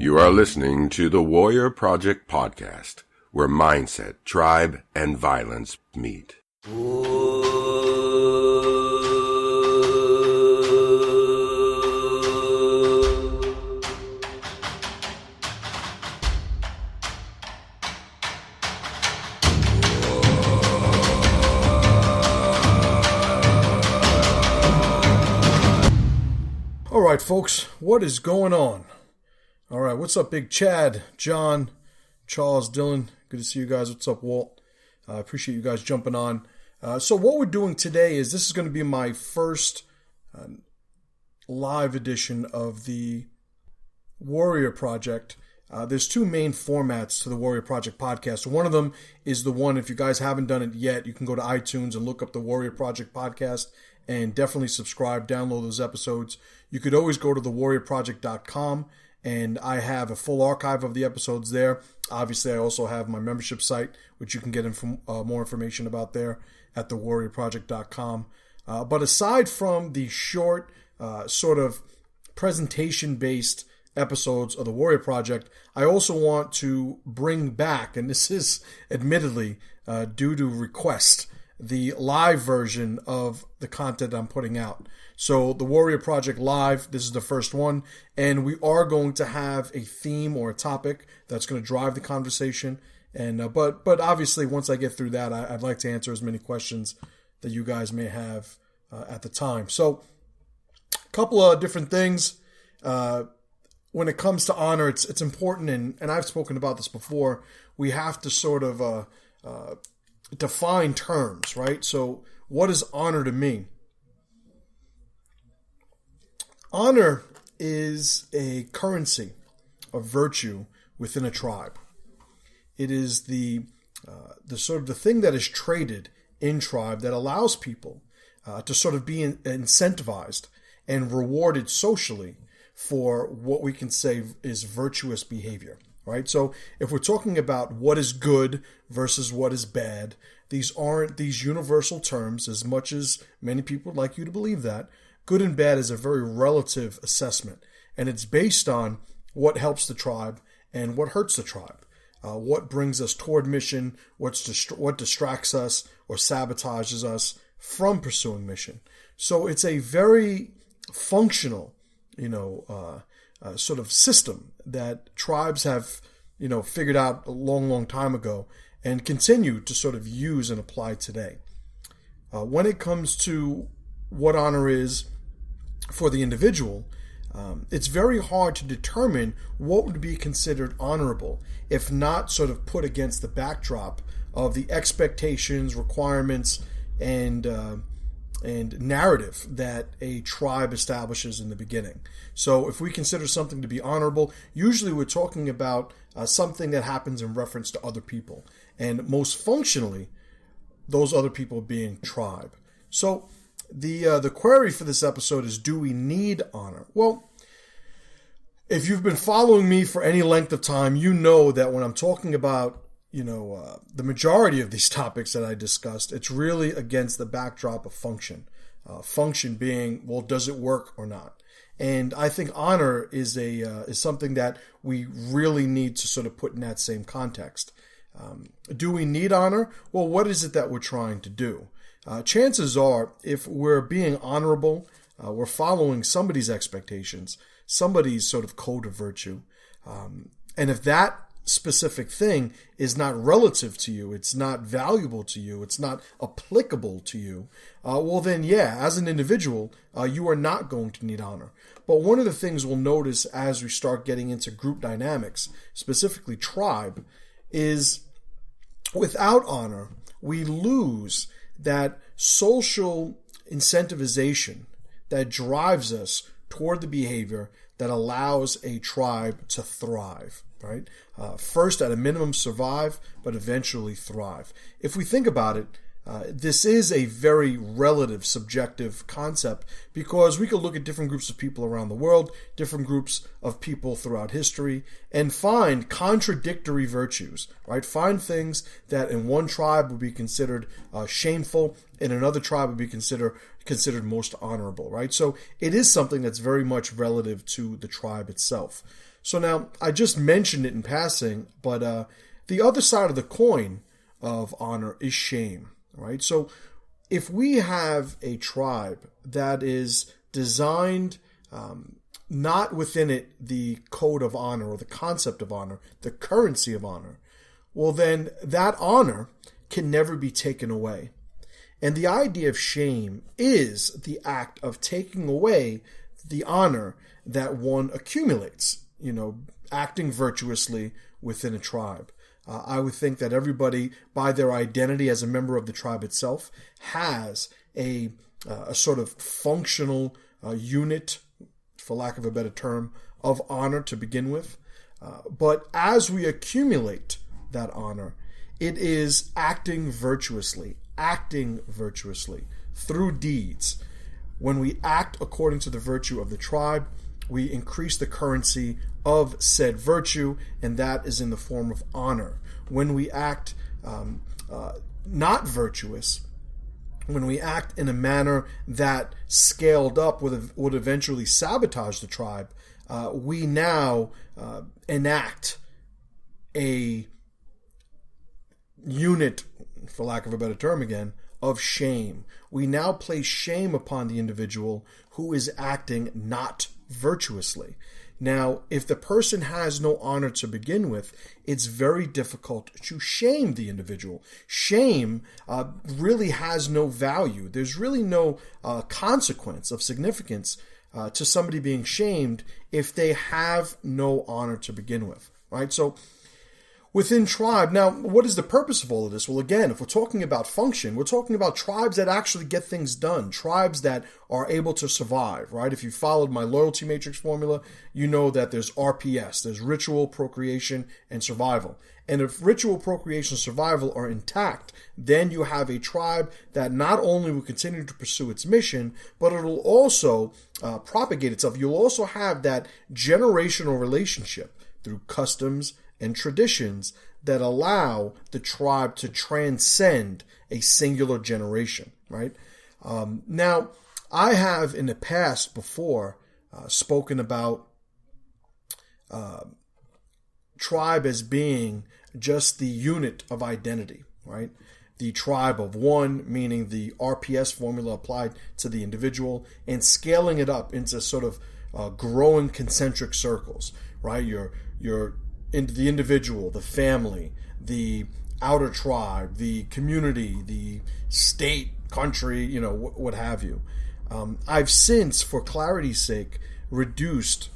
You are listening to the Warrior Project podcast, where mindset, tribe, and violence meet. All right, folks, what is going on? All right, what's up, Big Chad, John, Charles, Dylan? Good to see you guys. What's up, Walt? I appreciate you guys jumping on. So what we're doing today is this is going to be my first live edition of the Warrior Project. There's two main formats to the Warrior Project podcast. One of them is the one, if you guys haven't done it yet, you can go to iTunes and look up the Warrior Project podcast and definitely subscribe, download those episodes. You could always go to thewarriorproject.com, and I have a full archive of the episodes there. Obviously, I also have my membership site, which you can get more information about there at thewarriorproject.com. But aside from the short sort of presentation-based episodes of the Warrior Project, I also want to bring back, and this is admittedly due to request, the live version of the content I'm putting out. So the Warrior Project Live, this is the first one, and we are going to have a theme or a topic that's going to drive the conversation. And but obviously, once I get through that, I'd like to answer as many questions that you guys may have at the time. So a couple of different things. When it comes to honor, it's important, and I've spoken about this before, we have to sort of define terms, right? So what is honor to me? Honor is a currency of virtue within a tribe. It is the sort of the thing that is traded in tribe that allows people to sort of be incentivized and rewarded socially for what we can say is virtuous behavior, right? So if we're talking about what is good versus what is bad, these aren't these universal terms, as much as many people would like you to believe that. Good and bad is a very relative assessment, and it's based on what helps the tribe and what hurts the tribe, what brings us toward mission, what distracts us or sabotages us from pursuing mission. So it's a very functional, sort of system that tribes have, figured out a long, long time ago and continue to sort of use and apply today. When it comes to what honor is for the individual, it's very hard to determine what would be considered honorable if not sort of put against the backdrop of the expectations, requirements, and narrative that a tribe establishes in the beginning. So if we consider something to be honorable, usually we're talking about something that happens in reference to other people, and most functionally, those other people being tribe. So the query for this episode is, do we need honor? Well, if you've been following me for any length of time, you know that when I'm talking about the majority of these topics that I discussed, it's really against the backdrop of function. Function being, well, does it work or not? And I think honor is something that we really need to sort of put in that same context. Do we need honor? Well, what is it that we're trying to do? Chances are, if we're being honorable, we're following somebody's expectations, somebody's sort of code of virtue. And if that specific thing is not relative to you, it's not valuable to you, it's not applicable to you, well then, yeah, as an individual, you are not going to need honor. But one of the things we'll notice as we start getting into group dynamics, specifically tribe, is without honor, we lose that social incentivization that drives us toward the behavior that allows a tribe to thrive, right? First, at a minimum, survive, but eventually thrive. If we think about it, this is a very relative, subjective concept because we could look at different groups of people around the world, different groups of people throughout history, and find contradictory virtues, right? Find things that in one tribe would be considered shameful, in another tribe would be considered most honorable, right? So it is something that's very much relative to the tribe itself. So now, I just mentioned it in passing, but the other side of the coin of honor is shame. Right? So if we have a tribe that is designed not within it the code of honor or the concept of honor, the currency of honor, well then that honor can never be taken away. And the idea of shame is the act of taking away the honor that one accumulates, acting virtuously within a tribe. I would think that everybody, by their identity as a member of the tribe itself, has a sort of functional unit, for lack of a better term, of honor to begin with. But as we accumulate that honor, it is acting virtuously through deeds. When we act according to the virtue of the tribe, we increase the currency of said virtue, and that is in the form of honor. When we act not virtuous, when we act in a manner that scaled up would eventually sabotage the tribe, we now enact a unit, for lack of a better term again, of shame. We now place shame upon the individual who is acting not virtuously. Now, if the person has no honor to begin with, it's very difficult to shame the individual. Shame really has no value. There's really no consequence of significance to somebody being shamed if they have no honor to begin with, right? So within tribe, now, what is the purpose of all of this? Well, again, if we're talking about function, we're talking about tribes that actually get things done, tribes that are able to survive, right? If you followed my loyalty matrix formula, you know that there's RPS, there's ritual, procreation, and survival. And if ritual, procreation, and survival are intact, then you have a tribe that not only will continue to pursue its mission, but it'll also propagate itself. You'll also have that generational relationship through customs and traditions that allow the tribe to transcend a singular generation, right? Now, I have in the past before spoken about tribe as being just the unit of identity, right? The tribe of one, meaning the RPS formula applied to the individual, and scaling it up into sort of growing concentric circles, right? Your into the individual, the family, the outer tribe, the community, the state, country, what have you. I've since, for clarity's sake, reduced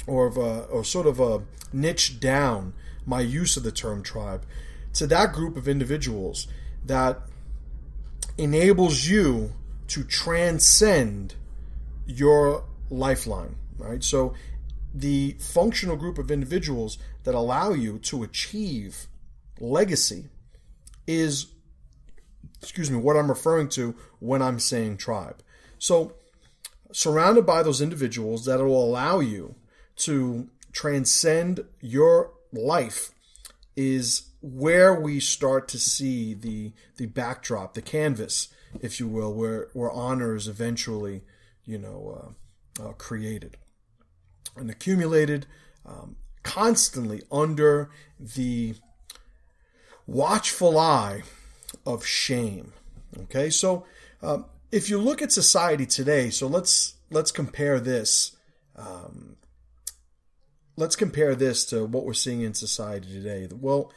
or sort of niched down my use of the term tribe to that group of individuals that enables you to transcend your lifeline, right? So the functional group of individuals that allow you to achieve legacy is, what I'm referring to when I'm saying tribe. So surrounded by those individuals that will allow you to transcend your life is where we start to see the backdrop, the canvas, if you will, where honor is eventually, created and accumulated constantly under the watchful eye of shame. Okay, so if you look at society today, so let's compare this. Let's compare this to what we're seeing in society today. Well,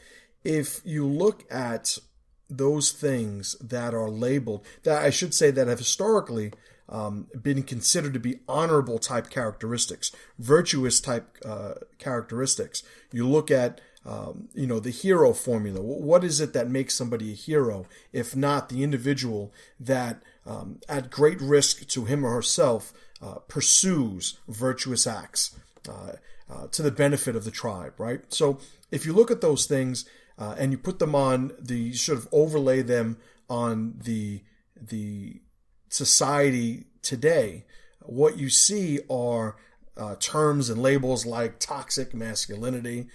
if you look at those things that are labeled, that I should say that have historically been considered to be honorable type characteristics, virtuous type characteristics. You look at, the hero formula. What is it that makes somebody a hero, if not the individual that, at great risk to him or herself, pursues virtuous acts to the benefit of the tribe, right? So if you look at those things and you put them on you sort of overlay them on the society today, what you see are terms and labels like toxic masculinity.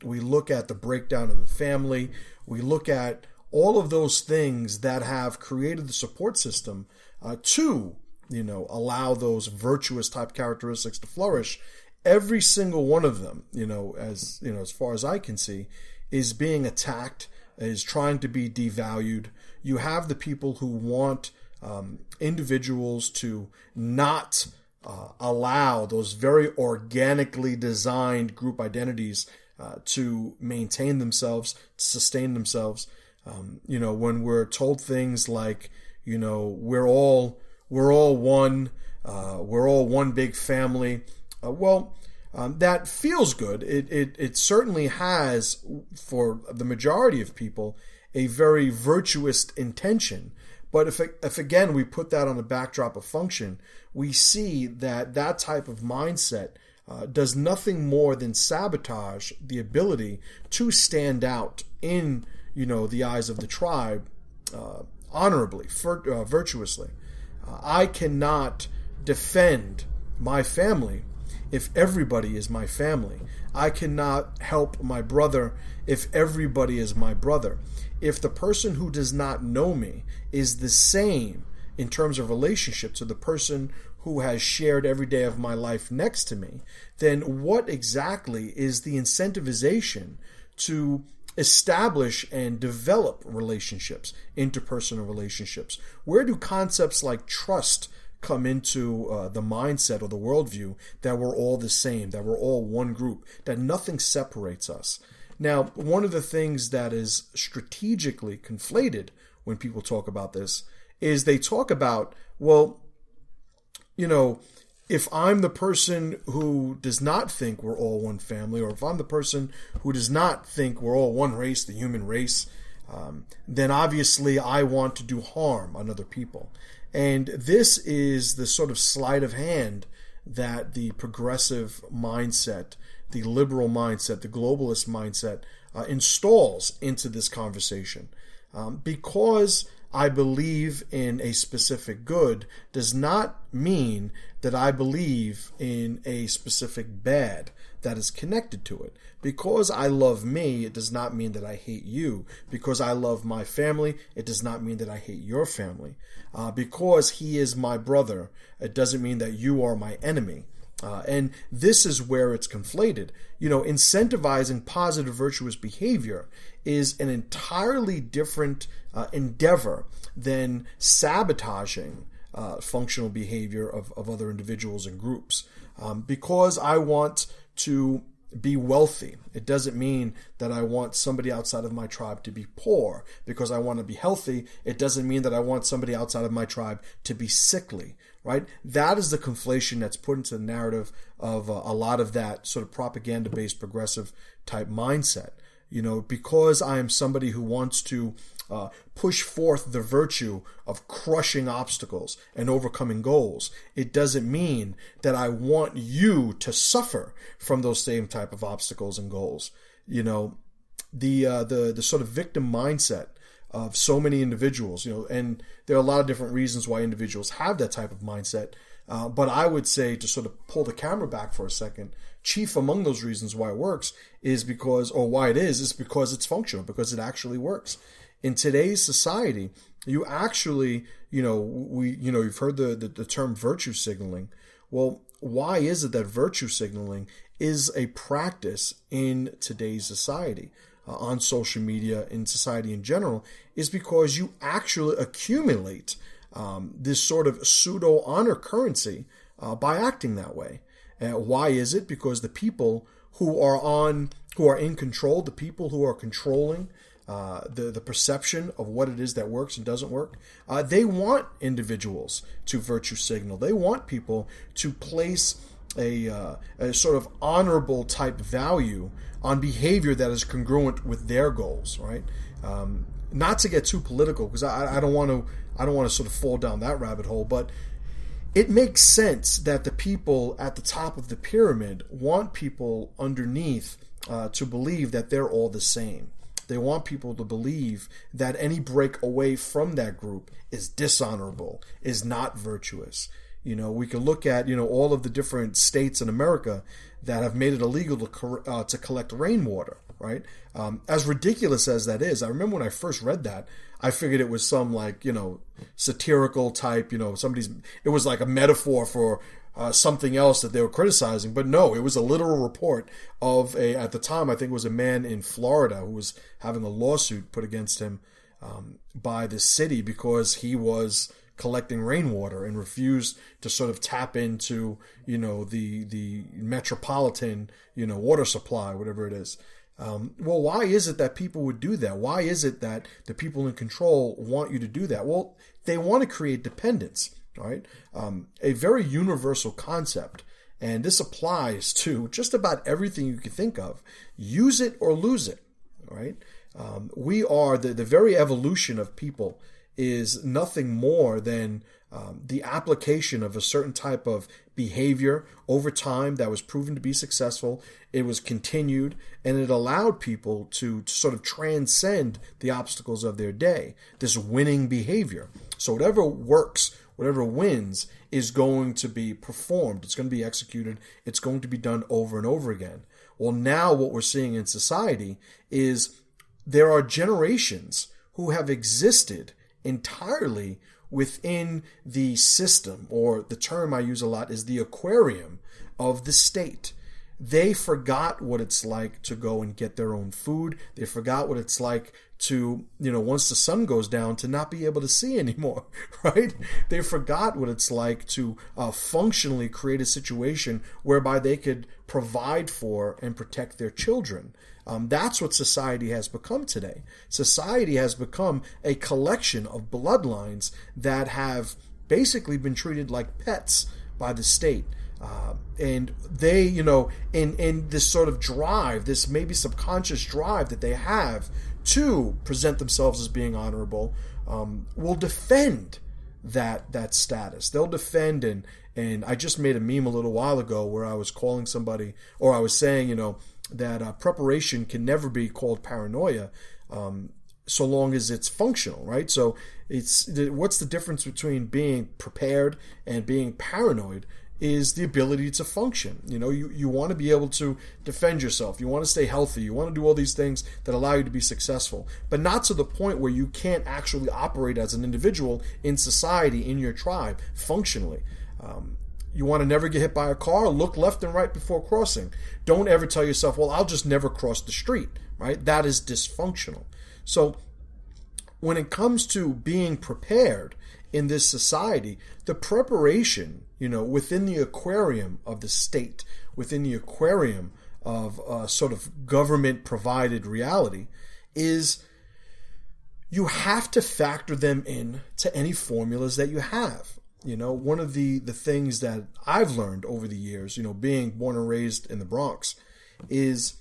We look at the breakdown of the family. We look at all of those things that have created the support system to, allow those virtuous type characteristics to flourish. Every single one of them, as far as I can see, is being attacked, is trying to be devalued. You have the people who want individuals to not allow those very organically designed group identities to maintain themselves, to sustain themselves. When we're told things like, we're all one, we're all one big family. That feels good. It certainly has, for the majority of people, a very virtuous intention. But if again we put that on the backdrop of function, we see that type of mindset does nothing more than sabotage the ability to stand out in the eyes of the tribe honorably, virtuously. I cannot defend my family if everybody is my family. I cannot help my brother if everybody is my brother. If the person who does not know me is the same in terms of relationship to the person who has shared every day of my life next to me, then what exactly is the incentivization to establish and develop relationships, interpersonal relationships? Where do concepts like trust come into the mindset or the worldview that we're all the same, that we're all one group, that nothing separates us? Now, one of the things that is strategically conflated when people talk about this is they talk about, if I'm the person who does not think we're all one family, or if I'm the person who does not think we're all one race, the human race, then obviously I want to do harm on other people. And this is the sort of sleight of hand that the progressive mindset, the liberal mindset, the globalist mindset installs into this conversation. Because I believe in a specific good does not mean that I believe in a specific bad that is connected to it. Because I love me, it does not mean that I hate you. Because I love my family, it does not mean that I hate your family. Because he is my brother, it doesn't mean that you are my enemy. And this is where it's conflated. Incentivizing positive virtuous behavior is an entirely different endeavor than sabotaging functional behavior of other individuals and groups. Because I want to be wealthy, it doesn't mean that I want somebody outside of my tribe to be poor. Because I want to be healthy, it doesn't mean that I want somebody outside of my tribe to be sickly. Right? That is the conflation that's put into the narrative of a lot of that sort of propaganda-based progressive type mindset. Because I am somebody who wants to push forth the virtue of crushing obstacles and overcoming goals, it doesn't mean that I want you to suffer from those same type of obstacles and goals. The sort of victim mindset of so many individuals, and there are a lot of different reasons why individuals have that type of mindset. But I would say, to sort of pull the camera back for a second, chief among those reasons why it works is because it's functional, because it actually works. In today's society, you actually, you've heard the term virtue signaling. Well, why is it that virtue signaling is a practice in today's society? On social media, in society in general, is because you actually accumulate this sort of pseudo honor currency by acting that way. Why is it? Because the people who are in control, the people who are controlling the perception of what it is that works and doesn't work, they want individuals to virtue signal. They want people to place a sort of honorable type value on behavior that is congruent with their goals, right? Not to get too political, because I don't want to sort of fall down that rabbit hole, but it makes sense that the people at the top of the pyramid want people underneath to believe that they're all the same. They want people to believe that any break away from that group is dishonorable, is not virtuous. We can look at, all of the different states in America that have made it illegal to collect rainwater, right? As ridiculous as that is, I remember when I first read that, I figured it was some satirical type, it was like a metaphor for something else that they were criticizing. But no, it was a literal report of at the time, I think it was a man in Florida who was having a lawsuit put against him by the city because he was collecting rainwater and refused to sort of tap into, the metropolitan, water supply, whatever it is. Well, why is it that people would do that? Why is it that the people in control want you to do that? Well, they want to create dependence, right? A very universal concept. And this applies to just about everything you can think of. Use it or lose it, right? We are the very evolution of people is nothing more than the application of a certain type of behavior over time that was proven to be successful. It was continued, and it allowed people to sort of transcend the obstacles of their day, this winning behavior. So whatever works, whatever wins, is going to be performed. It's going to be executed. It's going to be done over and over again. Well, now what we're seeing in society is there are generations who have existed entirely within the system, or the term I use a lot is the aquarium of the state. They forgot what it's like to go and get their own food. They forgot what it's like to, once the sun goes down, to not be able to see anymore, right? They forgot what it's like to functionally create a situation whereby they could provide for and protect their children. That's what society has become today. Society has become a collection of bloodlines that have basically been treated like pets by the state. And they, in this sort of drive, this maybe subconscious drive that they have to present themselves as being honorable, will defend that status. They'll defend, and I just made a meme a little while ago where I was calling somebody, or I was saying, that preparation can never be called paranoia, so long as it's functional, right? So what's the difference between being prepared and being paranoid? Is the ability to function. You want to be able to defend yourself. You want to stay healthy. You want to do all these things that allow you to be successful, but not to the point where you can't actually operate as an individual in society, in your tribe, functionally. You want to never get hit by a car? Look left and right before crossing. Don't ever tell yourself, well, I'll just never cross the street, right? That is dysfunctional. So when it comes to being prepared in this society, the preparation, within the aquarium of the state, within the aquarium of sort of government-provided reality, is you have to factor them in to any formulas that you have. One of the things that I've learned over the years, being born and raised in the Bronx, is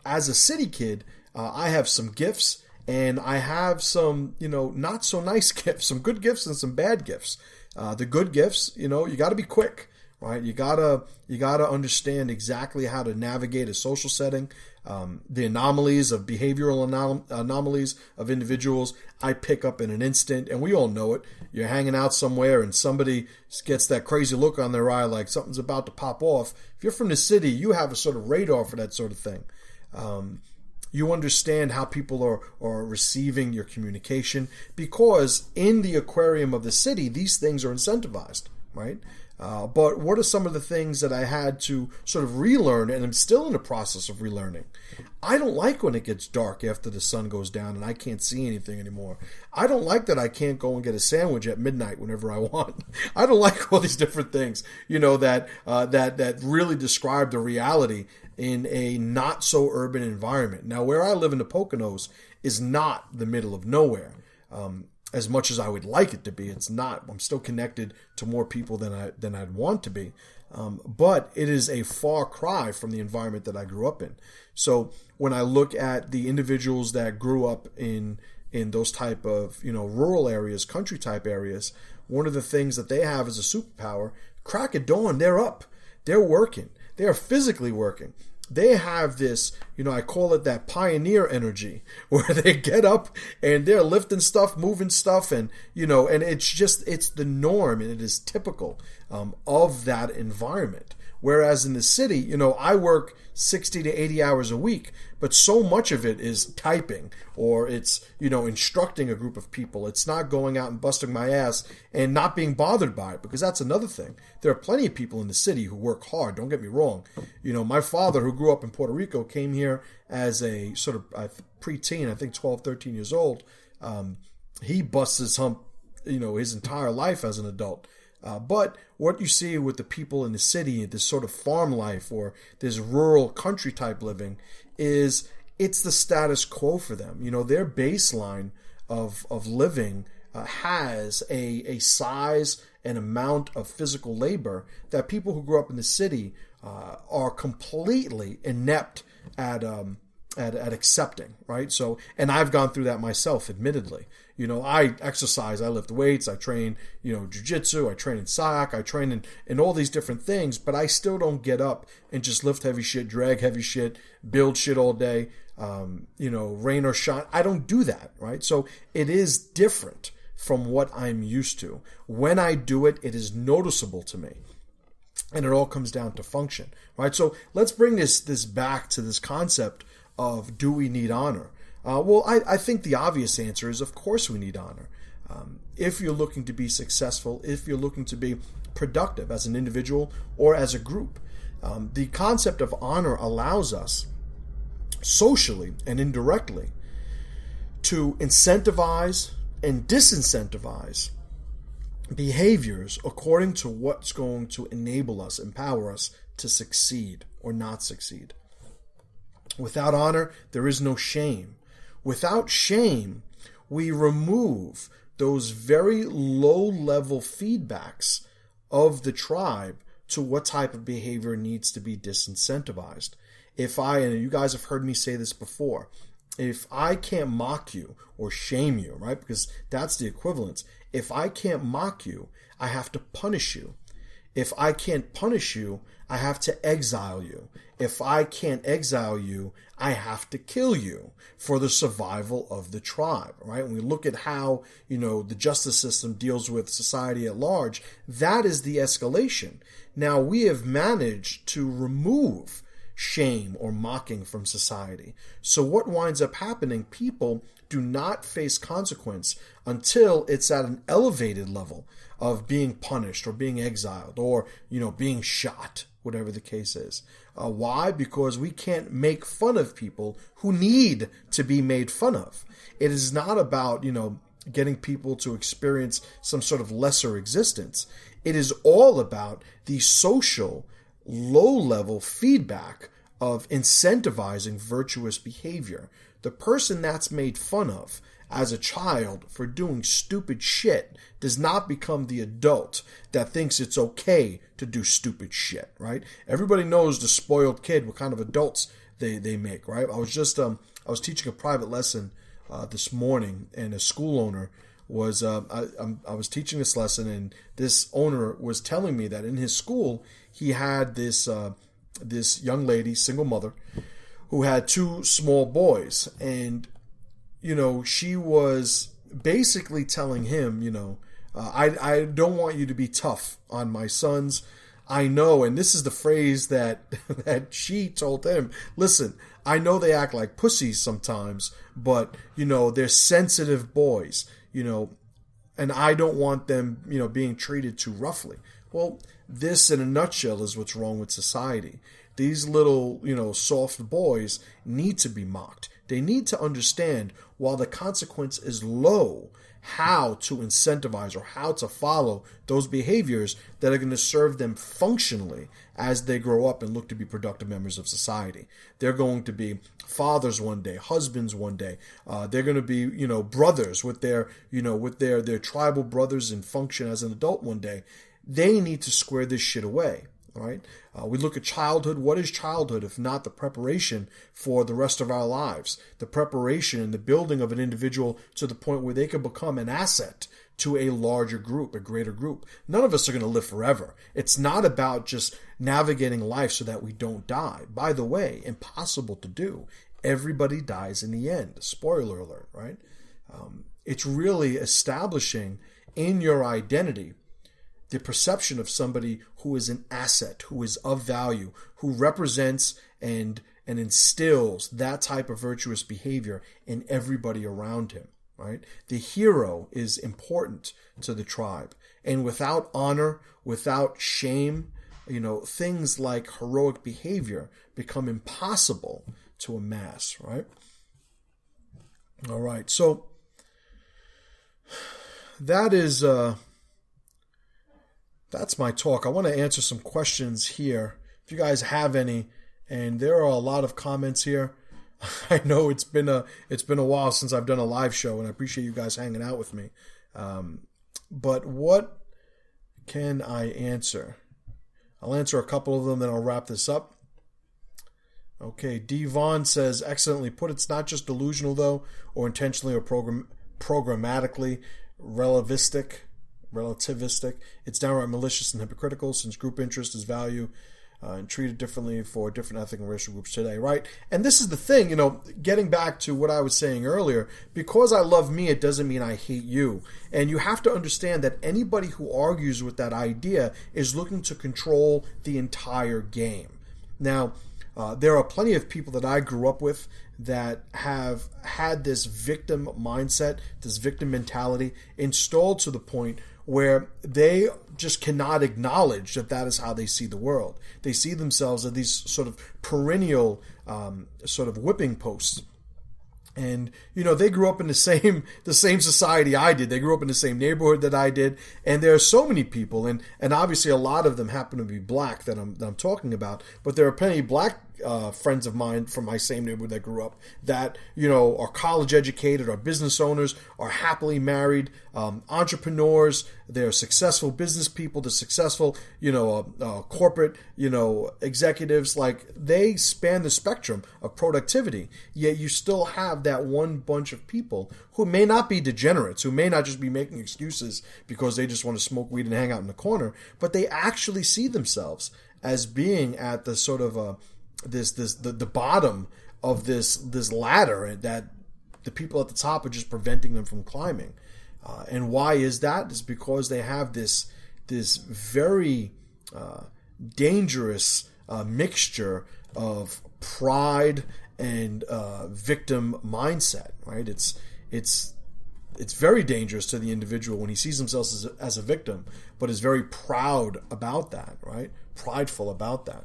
as a city kid, I have some gifts, and I have some, not so nice gifts, some good gifts and some bad gifts. The good gifts, you got to be quick, right? You gotta understand exactly how to navigate a social setting. The anomalies of behavioral anomalies of individuals, I pick up in an instant, and we all know it. You're hanging out somewhere and somebody gets that crazy look on their eye like something's about to pop off. If you're from the city, you have a sort of radar for that sort of thing. You understand how people are receiving your communication, because in the aquarium of the city, these things are incentivized, right? But what are some of the things that I had to sort of relearn, and I'm still in the process of relearning? I don't like when it gets dark after the sun goes down and I can't see anything anymore. I don't like that I can't go and get a sandwich at midnight whenever I want. I don't like all these different things, that really describe the reality in a not so urban environment. Now, where I live in the Poconos is not the middle of nowhere. As much as I would like it to be, it's not. I'm still connected to more people than I'd want to be. But it is a far cry from the environment that I grew up in. So when I look at the individuals that grew up in those type of, rural areas, country type areas, one of the things that they have as a superpower, crack of dawn, they're up, they're working, they are physically working. they have this, I call it that pioneer energy, where they get up and they're lifting stuff, moving stuff, and, and it's the norm, and it is typical of that environment. Whereas in the city, I work 60 to 80 hours a week, but so much of it is typing, or it's, instructing a group of people. It's not going out and busting my ass and not being bothered by it, because that's another thing. There are plenty of people in the city who work hard, don't get me wrong. My father, who grew up in Puerto Rico, came here as a sort of preteen, I think 12, 13 years old. He busts his hump, his entire life as an adult. But what you see with the people in the city, this sort of farm life or this rural country type living, is it's the status quo for them. Their baseline of living has a size and amount of physical labor that people who grew up in the city are completely inept at accepting, right? So, and I've gone through that myself, admittedly. I exercise, I lift weights, I train, jiu-jitsu, I train in SAC, I train in all these different things, but I still don't get up and just lift heavy shit, drag heavy shit, build shit all day, rain or shine. I don't do that, right? So it is different from what I'm used to. When I do it, it is noticeable to me. And it all comes down to function, right? So let's bring this back to this concept of, do we need honor? Well, I think the obvious answer is, of course we need honor. If you're looking to be successful, if you're looking to be productive as an individual or as a group, the concept of honor allows us socially and indirectly to incentivize and disincentivize behaviors according to what's going to enable us, empower us to succeed or not succeed. Without honor, there is no shame. Without shame, we remove those very low-level feedbacks of the tribe to what type of behavior needs to be disincentivized. And you guys have heard me say this before, if I can't mock you or shame you, right? Because that's the equivalence. If I can't mock you, I have to punish you. If I can't punish you, I have to exile you. If I can't exile you, I have to kill you for the survival of the tribe, right? When we look at how, the justice system deals with society at large, that is the escalation. Now, we have managed to remove shame or mocking from society. So what winds up happening, people do not face consequence until it's at an elevated level of being punished or being exiled or, being shot, whatever the case is. Why? Because we can't make fun of people who need to be made fun of. It is not about, getting people to experience some sort of lesser existence. It is all about the social, low-level feedback of incentivizing virtuous behavior. The person that's made fun of as a child for doing stupid shit does not become the adult that thinks it's okay to do stupid shit, right? Everybody knows the spoiled kid, what kind of adults they make, right? I was teaching a private lesson this morning, and a school owner was I was teaching this lesson, and this owner was telling me that in his school he had this young lady, single mother, who had two small boys, and she was basically telling him, I don't want you to be tough on my sons. I know, and this is the phrase that she told him, listen, I know they act like pussies sometimes, but, they're sensitive boys, and I don't want them, being treated too roughly. Well, this in a nutshell is what's wrong with society. These little, soft boys need to be mocked. They need to understand, while the consequence is low, how to incentivize or how to follow those behaviors that are going to serve them functionally as they grow up and look to be productive members of society. They're going to be fathers one day, husbands one day. They're going to be, brothers with their, with their tribal brothers and function as an adult one day. They need to square this shit away. All right. We look at childhood. What is childhood if not the preparation for the rest of our lives? The preparation and the building of an individual to the point where they can become an asset to a larger group, a greater group. None of us are going to live forever. It's not about just navigating life so that we don't die. By the way, impossible to do. Everybody dies in the end. Spoiler alert, right? It's really establishing in your identity the perception of somebody who is an asset, who is of value, who represents and instills that type of virtuous behavior in everybody around him, right? The hero is important to the tribe. And without honor, without shame, things like heroic behavior become impossible to amass, right? All right, so that's my talk. I want to answer some questions here, if you guys have any, and there are a lot of comments here. I know it's been a while since I've done a live show, and I appreciate you guys hanging out with me. But what can I answer? I'll answer a couple of them, then I'll wrap this up. Okay, D. Vaughn says, excellently put. It's not just delusional, though, or intentionally or programmatically relativistic. It's downright malicious and hypocritical, since group interest is value and treated differently for different ethnic and racial groups today, right? And this is the thing, getting back to what I was saying earlier, because I love me, it doesn't mean I hate you. And you have to understand that anybody who argues with that idea is looking to control the entire game. Now, there are plenty of people that I grew up with that have had this victim mindset, this victim mentality installed to the point where they just cannot acknowledge that is how they see the world. They see themselves as these sort of perennial sort of whipping posts. And, they grew up in the same society I did. They grew up in the same neighborhood that I did. And there are so many people, and obviously a lot of them happen to be black that I'm talking about. But there are plenty of black friends of mine from my same neighborhood that grew up that, are college educated, are business owners, are happily married, entrepreneurs. They're successful business people. They're successful, corporate, executives. Like, they span the spectrum of productivity. Yet you still have that one bunch of people who may not be degenerates, who may not just be making excuses because they just want to smoke weed and hang out in the corner, but they actually see themselves as being at the sort of the bottom of this ladder, and that the people at the top are just preventing them from climbing. And why is that? It's because they have this very dangerous mixture of pride and victim mindset, right? It's very dangerous to the individual when he sees himself as a victim, but is very proud about that, right? Prideful about that.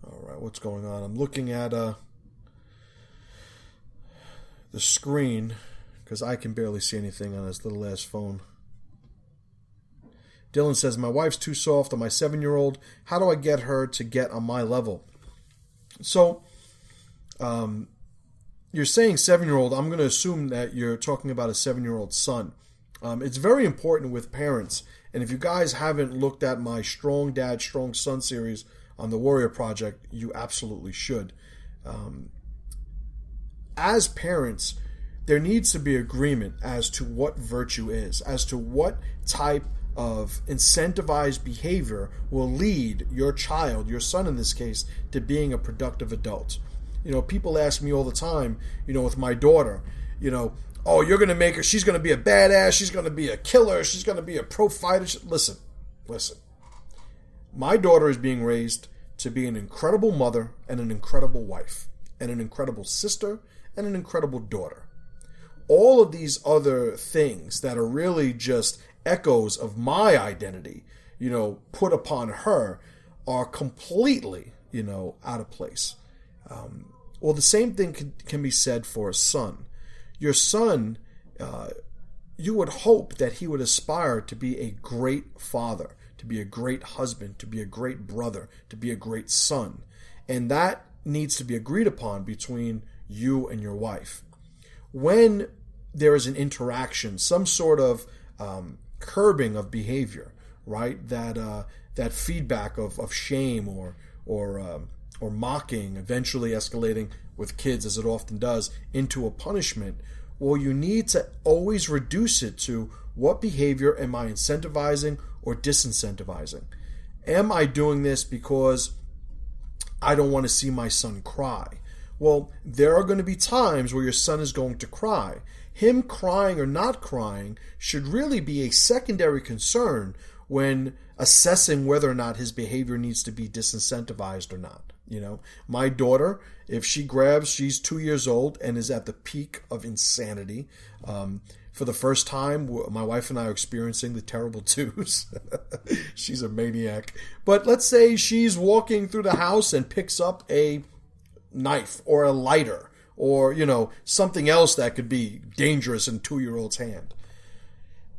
All right, what's going on? I'm looking at the screen because I can barely see anything on this little ass phone. Dylan says, my wife's too soft on my 7-year-old. How do I get her to get on my level? So, you're saying 7-year-old. I'm going to assume that you're talking about a 7-year-old son. It's very important with parents. And if you guys haven't looked at my Strong Dad, Strong Son series on the Warrior Project, you absolutely should. As parents, there needs to be agreement as to what virtue is, as to what type of incentivized behavior will lead your child, your son in this case, to being a productive adult. People ask me all the time, with my daughter, oh, you're going to make her, she's going to be a badass, she's going to be a killer, she's going to be a pro fighter. Listen. My daughter is being raised to be an incredible mother and an incredible wife and an incredible sister and an incredible daughter. All of these other things that are really just echoes of my identity, put upon her are completely, out of place. Well, the same thing can be said for a son. Your son, you would hope that he would aspire to be a great father, to be a great husband, to be a great brother, to be a great son. And that needs to be agreed upon between you and your wife. When there is an interaction, some sort of curbing of behavior, right? That feedback of shame or mocking, eventually escalating with kids, as it often does, into a punishment. Well, you need to always reduce it to what behavior am I incentivizing or disincentivizing? Am I doing this because I don't want to see my son cry? Well, there are going to be times where your son is going to cry. Him crying or not crying should really be a secondary concern when assessing whether or not his behavior needs to be disincentivized or not. My daughter, if she grabs, she's 2 years old and is at the peak of insanity. For the first time, my wife and I are experiencing the terrible twos. She's a maniac. But let's say she's walking through the house and picks up a knife or a lighter or, something else that could be dangerous in a 2-year-old's hand.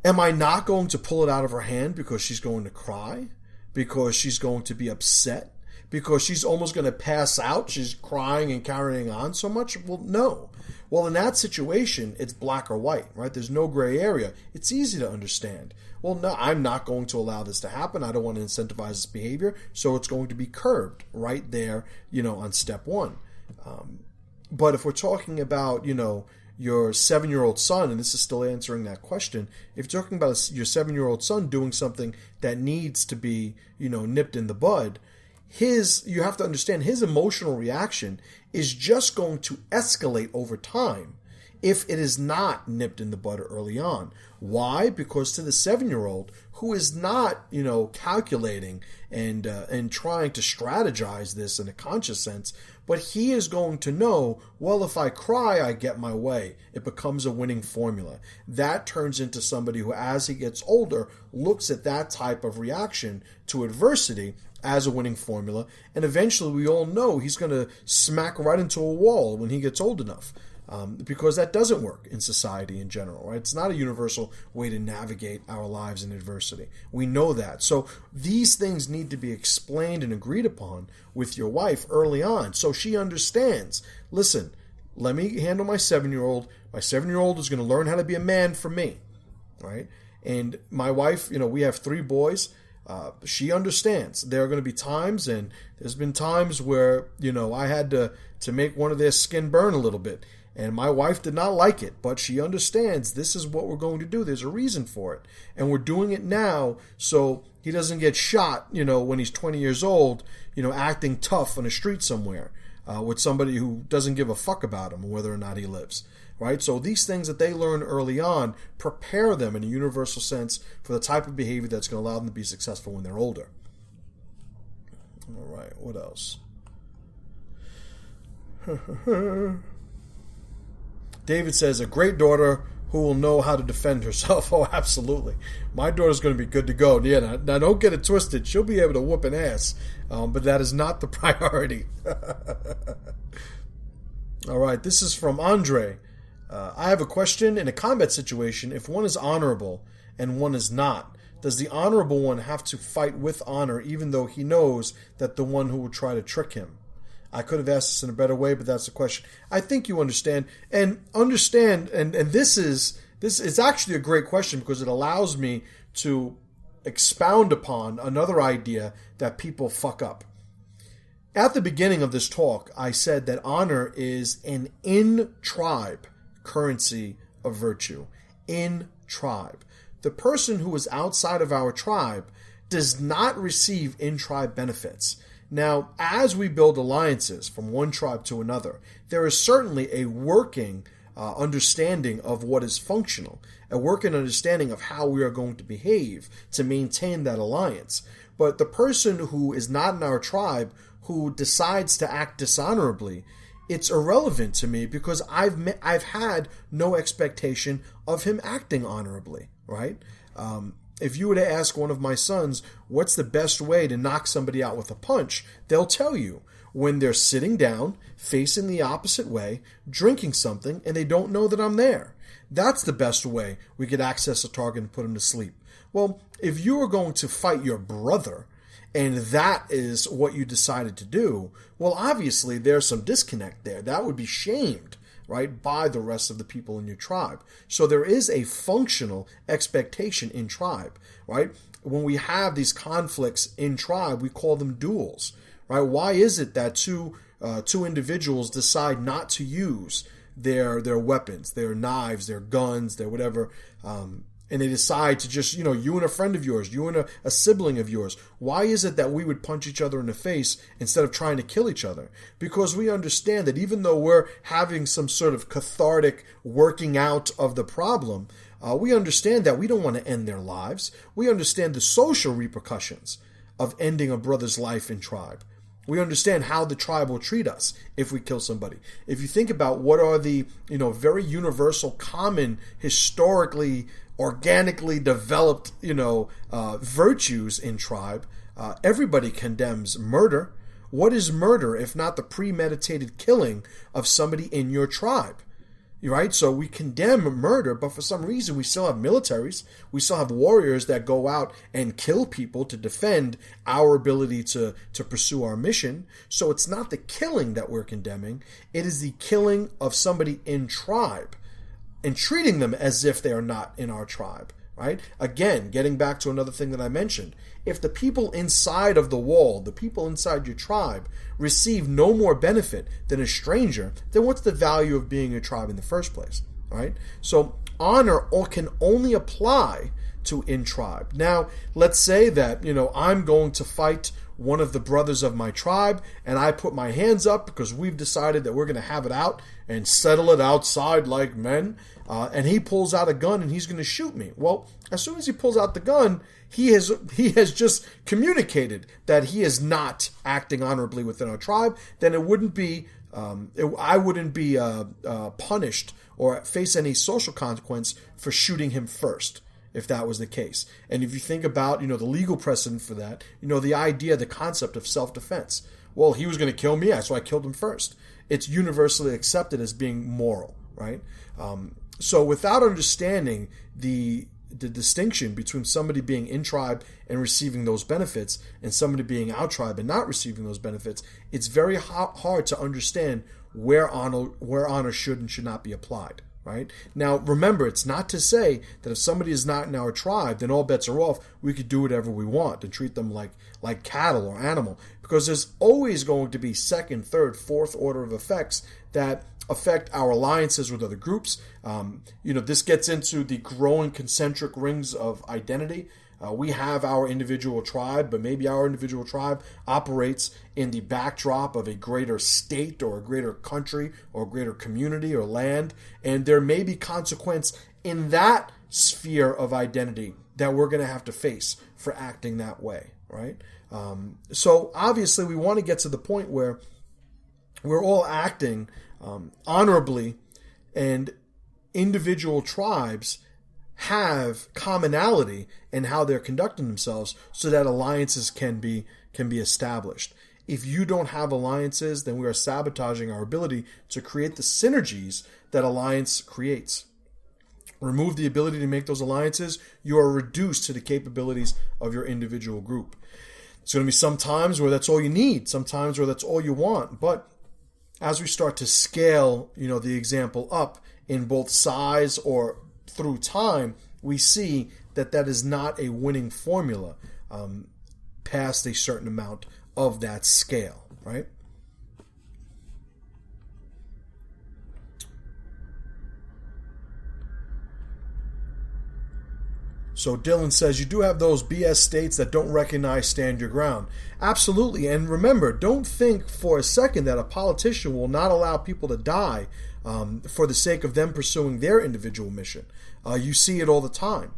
Am I not going to pull it out of her hand because she's going to cry? Because she's going to be upset? Because she's almost going to pass out? She's crying and carrying on so much? Well, no. Well, in that situation, it's black or white, right? There's no gray area. It's easy to understand. Well, no, I'm not going to allow this to happen. I don't want to incentivize this behavior, so it's going to be curbed right there, on step one. But if we're talking about, your 7-year-old son, and this is still answering that question, if you're talking about your 7-year-old son doing something that needs to be, nipped in the bud, you have to understand his emotional reaction is just going to escalate over time if it is not nipped in the bud early on. Why? Because to the 7-year-old who is not, calculating and trying to strategize this in a conscious sense, but he is going to know, well, if I cry, I get my way. It becomes a winning formula. That turns into somebody who, as he gets older, looks at that type of reaction to adversity as a winning formula, and eventually we all know he's going to smack right into a wall when he gets old enough, because that doesn't work in society in general, right? It's not a universal way to navigate our lives in adversity. We know that. So these things need to be explained and agreed upon with your wife early on so she understands, listen, let me handle my 7-year-old. My 7-year-old is going to learn how to be a man for me, right? And my wife, we have 3 boys. She understands. There are going to be times, and there's been times where, I had to make one of their skin burn a little bit. And my wife did not like it, but she understands this is what we're going to do. There's a reason for it. And we're doing it now so he doesn't get shot, when he's 20 years old, acting tough on a street somewhere with somebody who doesn't give a fuck about him, whether or not he lives. Right? So these things that they learn early on prepare them in a universal sense for the type of behavior that's going to allow them to be successful when they're older. All right, what else? David says, a great daughter who will know how to defend herself. Oh, absolutely. My daughter's going to be good to go. Yeah, now don't get it twisted. She'll be able to whoop an ass, but that is not the priority. All right, this is from Andre. I have a question. In a combat situation, if one is honorable and one is not, does the honorable one have to fight with honor even though he knows that the one who will try to trick him? I could have asked this in a better way, but that's the question. I think you understand. And this is actually a great question because it allows me to expound upon another idea that people fuck up. At the beginning of this talk, I said that honor is an in-tribe currency of virtue. In tribe. The person who is outside of our tribe does not receive in-tribe benefits. Now, as we build alliances from one tribe to another, there is certainly a working understanding of what is functional, a working understanding of how we are going to behave to maintain that alliance. But the person who is not in our tribe, who decides to act dishonorably, it's irrelevant to me because I've had no expectation of him acting honorably, right? If you were to ask one of my sons, what's the best way to knock somebody out with a punch, they'll tell you when they're sitting down, facing the opposite way, drinking something, and they don't know that I'm there. That's the best way we could access a target and put him to sleep. Well, if you are going to fight your brother, and that is what you decided to do, well, obviously there's some disconnect there. That would be shamed, right, by the rest of the people in your tribe. So there is a functional expectation in tribe, right? When we have these conflicts in tribe, we call them duels, right? Why is it that two individuals decide not to use their weapons, their knives, their guns, their whatever, and they decide to just, you and a friend of yours, you and a sibling of yours, why is it that we would punch each other in the face instead of trying to kill each other? Because we understand that even though we're having some sort of cathartic working out of the problem, we understand that we don't want to end their lives. We understand the social repercussions of ending a brother's life in tribe. We understand how the tribe will treat us if we kill somebody. If you think about what are the, very universal, common, historically, organically developed, virtues in tribe, everybody condemns murder. What is murder if not the premeditated killing of somebody in your tribe? Right? So we condemn murder, but for some reason we still have militaries. We still have warriors that go out and kill people to defend our ability to pursue our mission. So it's not the killing that we're condemning. It is the killing of somebody in tribe and treating them as if they are not in our tribe. Right? Again, getting back to another thing that I mentioned. If the people inside of the wall, the people inside your tribe, receive no more benefit than a stranger, then what's the value of being a tribe in the first place? Right? So honor can only apply to in tribe. Now, let's say that, I'm going to fight one of the brothers of my tribe, and I put my hands up because we've decided that we're going to have it out and settle it outside like men. And he pulls out a gun and he's going to shoot me. Well, as soon as he pulls out the gun, he has just communicated that he is not acting honorably within our tribe. Then it wouldn't be I wouldn't be punished or face any social consequence for shooting him first, if that was the case. And if you think about the legal precedent for that, the idea, the concept of self-defense. Well, he was going to kill me, so I killed him first. It's universally accepted as being moral, right? So without understanding the distinction between somebody being in tribe and receiving those benefits and somebody being out tribe and not receiving those benefits, it's very hard to understand where honor should and should not be applied. Right? Now, remember, it's not to say that if somebody is not in our tribe, then all bets are off. We could do whatever we want and treat them like cattle or animal, because there's always going to be second, third, fourth order of effects that affect our alliances with other groups. This gets into the growing concentric rings of identity. We have our individual tribe, but maybe our individual tribe operates in the backdrop of a greater state or a greater country or a greater community or land. And there may be consequence in that sphere of identity that we're going to have to face for acting that way, right? So obviously we want to get to the point where we're all acting honorably, and individual tribes have commonality in how they're conducting themselves so that alliances can be established. If you don't have alliances, then we are sabotaging our ability to create the synergies that alliance creates. Remove the ability to make those alliances, you are reduced to the capabilities of your individual group. It's going to be some times where that's all you need, sometimes where that's all you want, but as we start to scale, the example up in both size or through time, we see that is not a winning formula past a certain amount of that scale, right? So Dylan says, you do have those BS states that don't recognize stand your ground. Absolutely. And remember, don't think for a second that a politician will not allow people to die for the sake of them pursuing their individual mission. You see it all the time.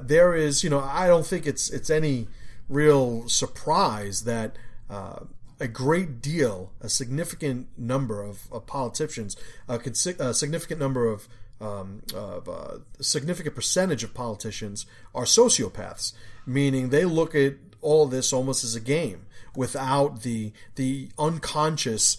There is, I don't think it's any real surprise that a great deal, a significant number of politicians, a significant number of a significant percentage of politicians are sociopaths, meaning they look at all this almost as a game without the unconscious,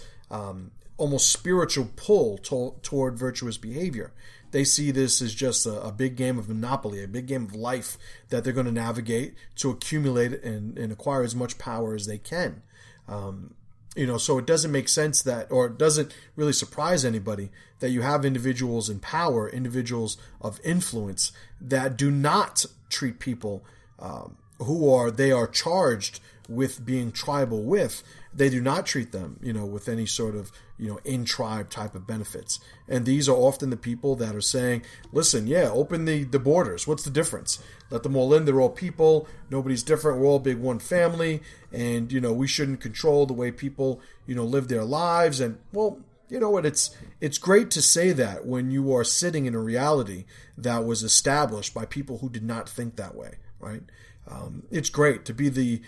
almost spiritual pull toward virtuous behavior. They see this as just a big game of Monopoly, a big game of life that they're going to navigate to accumulate and acquire as much power as they can. So it doesn't make sense or it doesn't really surprise anybody that you have individuals in power, individuals of influence that do not treat people they are charged with being tribal with, they do not treat them, with any sort of, in-tribe type of benefits. And these are often the people that are saying, listen, open the borders. What's the difference? Let them all in. They're all people. Nobody's different. We're all big one family. And, we shouldn't control the way people, live their lives. And, well, you know what? It's great to say that when you are sitting in a reality that was established by people who did not think that way, right? It's great to be the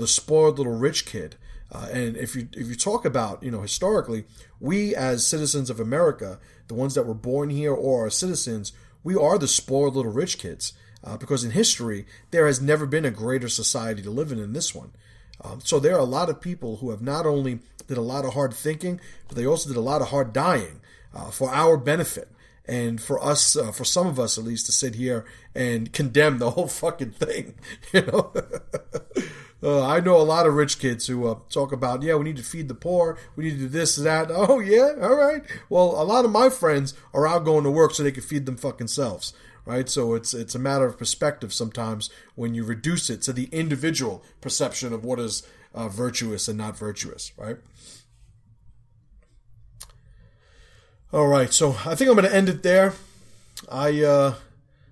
spoiled little rich kid. And if you talk about, historically, we as citizens of America, the ones that were born here or are citizens, we are the spoiled little rich kids. Because in history, there has never been a greater society to live in than this one. So there are a lot of people who have not only did a lot of hard thinking, but they also did a lot of hard dying for our benefit. And for us, for some of us at least, to sit here and condemn the whole fucking thing, I know a lot of rich kids who talk about, we need to feed the poor, we need to do this and that. Oh, yeah, all right. Well, a lot of my friends are out going to work so they can feed them fucking selves, right? So it's a matter of perspective sometimes when you reduce it to the individual perception of what is virtuous and not virtuous, right? All right, so I think I'm going to end it there. I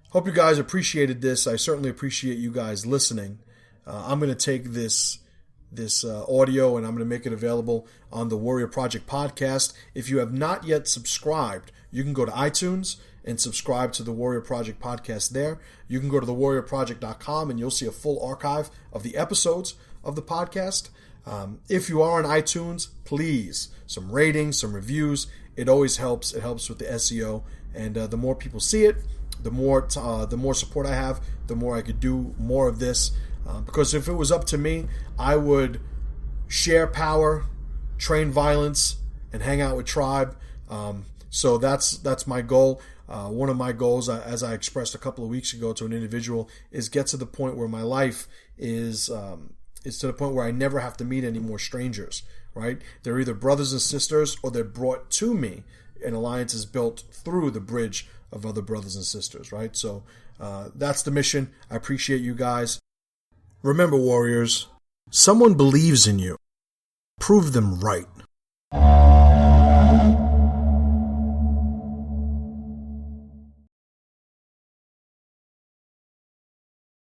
hope you guys appreciated this. I certainly appreciate you guys listening. I'm going to take this audio and I'm going to make it available on the Warrior Project podcast. If you have not yet subscribed, you can go to iTunes and subscribe to the Warrior Project podcast there. You can go to thewarriorproject.com and you'll see a full archive of the episodes of the podcast. If you are on iTunes, please, some ratings, some reviews. It always helps. It helps with the SEO, and the more people see it, the more support I have, the more I could do more of this. Because if it was up to me, I would share power, train violence, and hang out with tribe. So that's my goal. One of my goals, as I expressed a couple of weeks ago to an individual, is get to the point where my life is to the point where I never have to meet any more strangers, right? They're either brothers and sisters or they're brought to me. An alliance is built through the bridge of other brothers and sisters, right? So that's the mission. I appreciate you guys. Remember, warriors, someone believes in you. Prove them right.